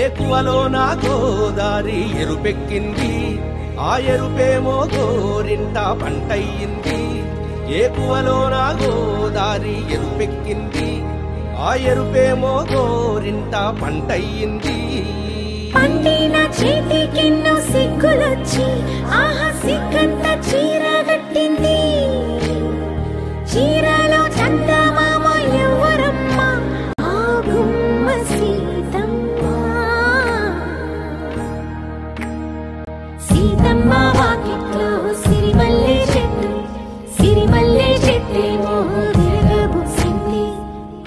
ఏకువలో నా గోదారి ఎరుపెక్కింది, ఆ ఎరుపేమో గోరింట పంటయ్యింది. ఏకువలో నా గోదారి ఎరుపెక్కింది, ఆ ఎరుపేమో గోరింట పంటయ్యింది. పండిన చేతికెన్నో సిగ్గులొచ్చి ఆహా సిగ్గంత చీర కట్టింది. చీరలో చందమామ ఎవరమ్మ, ఆ గుమ్మ సీతమ్మ. సీతమ్మ వాకిట్లో సిరిమల్లె చెట్టు, సిరిమల్లె చెట్టేమో విరగబూసింది.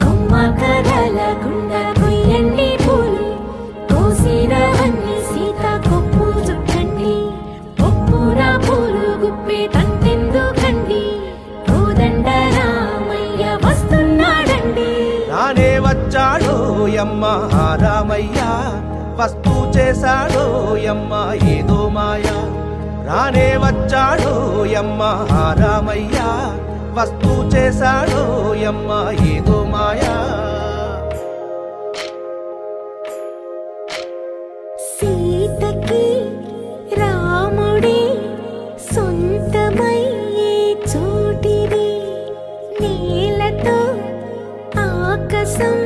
కొమ్మ కదలకుండా కొయ్యండి పూలు, కోసినవన్నీ సీత కొప్పు చుట్టండి. కొప్పున పూలు గుప్పే తంతెందుకండి, కోదండ రామయ్య వస్తున్నాడండి. రానే వచ్చాడో యమ్మ రామయ్య, వస్తూ చేశాడో యమ్మ ఏదో మాయ. రానే వచ్చాడో యమ్మ రామయ్య, వస్తూ చేశాడో యమ్మ ఏదో మాయా. సీతకి రాముడే సొంతమయ్యే చోటిది, నేలతో ఆకాశం